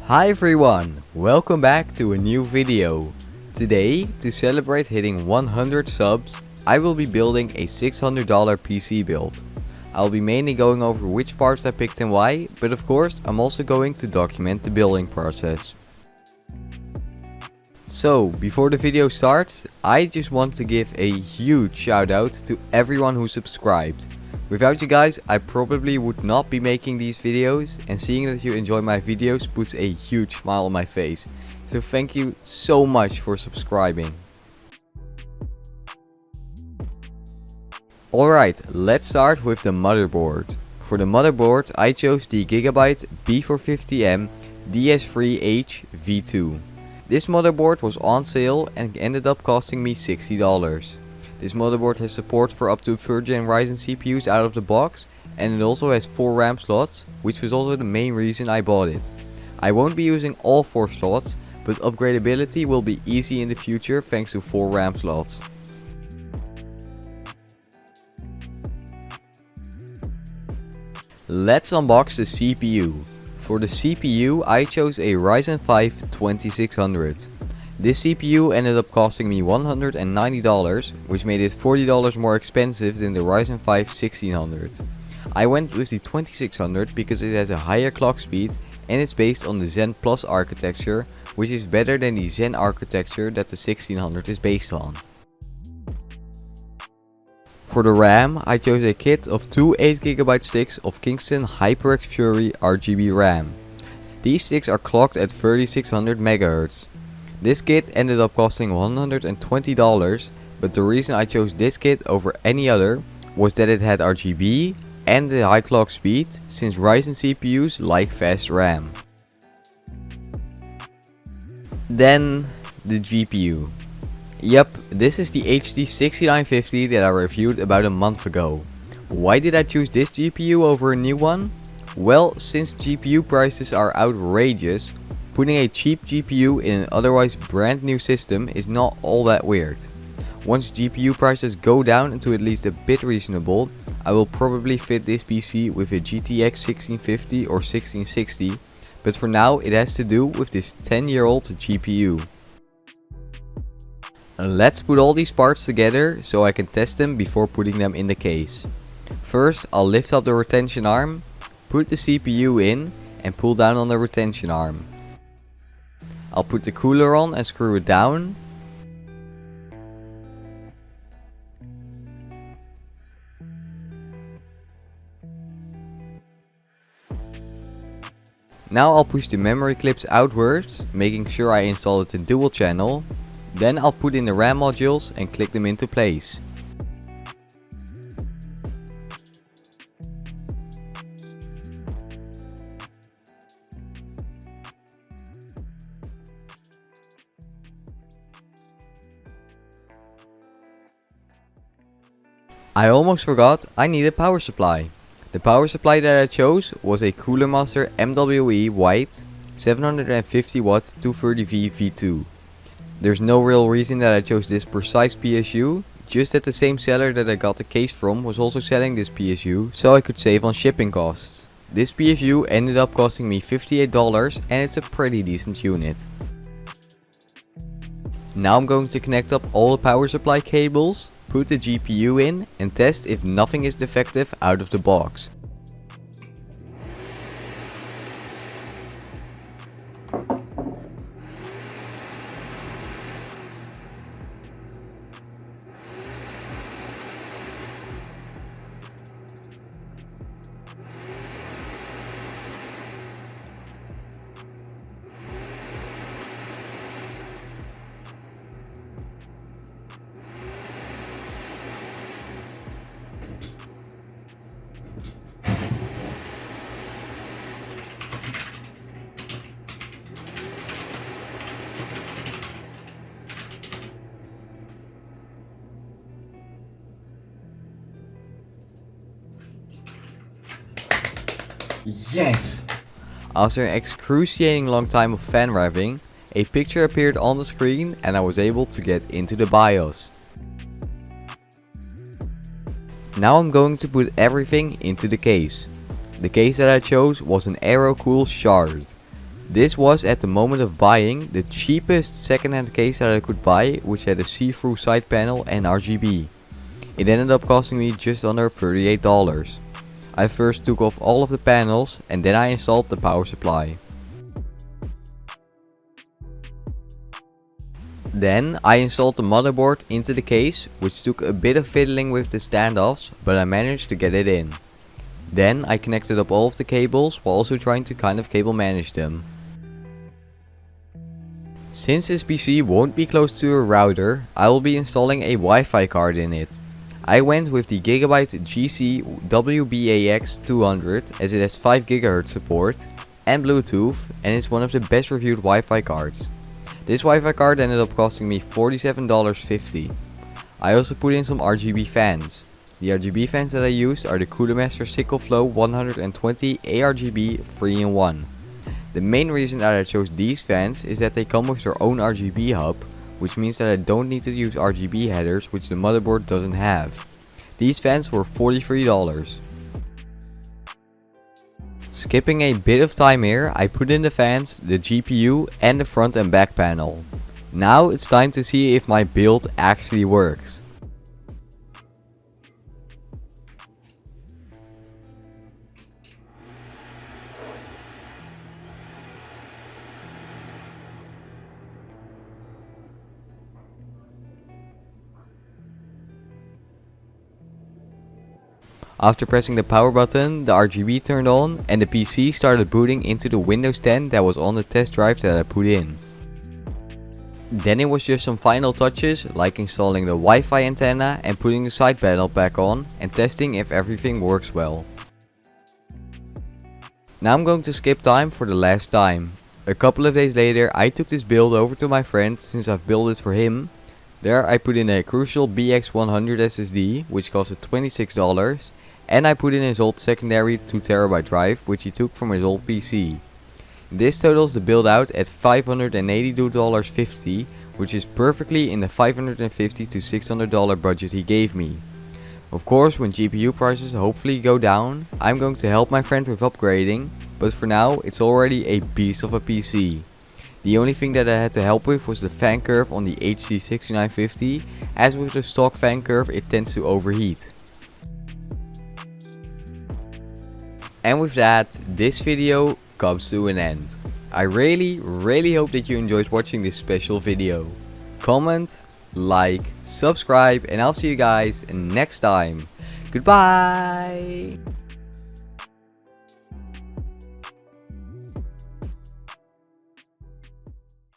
Hi everyone, welcome back to a new video. Today, to celebrate hitting 100 subs, I will be building a $600 PC build. I'll be mainly going over which parts I picked and why, but of course I'm also going to document the building process. So, before the video starts, I just want to give a huge shout out to everyone who subscribed. Without you guys, I probably would not be making these videos, and seeing that you enjoy my videos puts a huge smile on my face. So thank you so much for subscribing. Alright, let's start with the motherboard. For the motherboard, I chose the Gigabyte B450M DS3H V2. This motherboard was on sale and ended up costing me $60. This motherboard has support for up to 3rd gen Ryzen CPUs out of the box, and it also has 4 RAM slots, which was also the main reason I bought it. I won't be using all 4 slots, but upgradability will be easy in the future thanks to 4 RAM slots. Let's unbox the CPU. For the CPU, I chose a Ryzen 5 2600. This CPU ended up costing me $190, which made it $40 more expensive than the Ryzen 5 1600. I went with the 2600 because it has a higher clock speed and it's based on the Zen Plus architecture, which is better than the Zen architecture that the 1600 is based on. For the RAM, I chose a kit of two 8GB sticks of Kingston HyperX Fury RGB RAM. These sticks are clocked at 3600 MHz. This kit ended up costing $120, but the reason I chose this kit over any other was that it had RGB and the high clock speed, since Ryzen CPUs like fast RAM. Then the GPU. Yep, this is the HD 6950 that I reviewed about a month ago. Why did I choose this GPU over a new one? Well, since GPU prices are outrageous, putting a cheap GPU in an otherwise brand new system is not all that weird. Once GPU prices go down into at least a bit reasonable, I will probably fit this PC with a GTX 1650 or 1660, but for now it has to do with this 10-year-old GPU. Let's put all these parts together so I can test them before putting them in the case. First, I'll lift up the retention arm, put the CPU in and pull down on the retention arm. I'll put the cooler on and screw it down. Now I'll push the memory clips outwards, making sure I install it in dual channel. Then I'll put in the RAM modules and click them into place. I almost forgot, I need a power supply. The power supply that I chose was a Cooler Master MWE white 750 watt 230V V2. There's no real reason that I chose this precise PSU, just that the same seller that I got the case from was also selling this PSU, so I could save on shipping costs. This PSU ended up costing me $58 and it's a pretty decent unit. Now I'm going to connect up all the power supply cables, put the GPU in and test if nothing is defective out of the box. Yes! After an excruciating long time of fan revving, a picture appeared on the screen and I was able to get into the BIOS. Now I'm going to put everything into the case. The case that I chose was an AeroCool Shard. This was at the moment of buying the cheapest second-hand case that I could buy, which had a see-through side panel and RGB. It ended up costing me just under $38. I first took off all of the panels and then I installed the power supply. Then I installed the motherboard into the case, which took a bit of fiddling with the standoffs, but I managed to get it in. Then I connected up all of the cables while also trying to kind of cable manage them. Since this PC won't be close to a router, I will be installing a Wi-Fi card in it. I went with the Gigabyte GC WBAX200 as it has 5 GHz support and Bluetooth and is one of the best reviewed Wi-Fi cards. This Wi-Fi card ended up costing me $47.50. I also put in some RGB fans. The RGB fans that I used are the Cooler Master SickleFlow 120 ARGB 3-in-1. The main reason that I chose these fans is that they come with their own RGB hub, which means that I don't need to use RGB headers, which the motherboard doesn't have. These fans were $43. Skipping a bit of time here, I put in the fans, the GPU and the front and back panel. Now it's time to see if my build actually works. After pressing the power button, the RGB turned on and the PC started booting into the Windows 10 that was on the test drive that I put in. Then it was just some final touches like installing the Wi-Fi antenna and putting the side panel back on and testing if everything works well. Now I'm going to skip time for the last time. A couple of days later I took this build over to my friend since I've built it for him. There I put in a Crucial BX100 SSD which costed $26. And I put in his old secondary 2TB drive, which he took from his old PC. This totals the build out at $582.50, which is perfectly in the $550 to $600 budget he gave me. Of course, when GPU prices hopefully go down, I'm going to help my friend with upgrading, but for now it's already a beast of a PC. The only thing that I had to help with was the fan curve on the HD6950, as with the stock fan curve it tends to overheat. And with that, this video comes to an end. I really hope that you enjoyed watching this special video. Comment, like, subscribe, and I'll see you guys next time. Goodbye!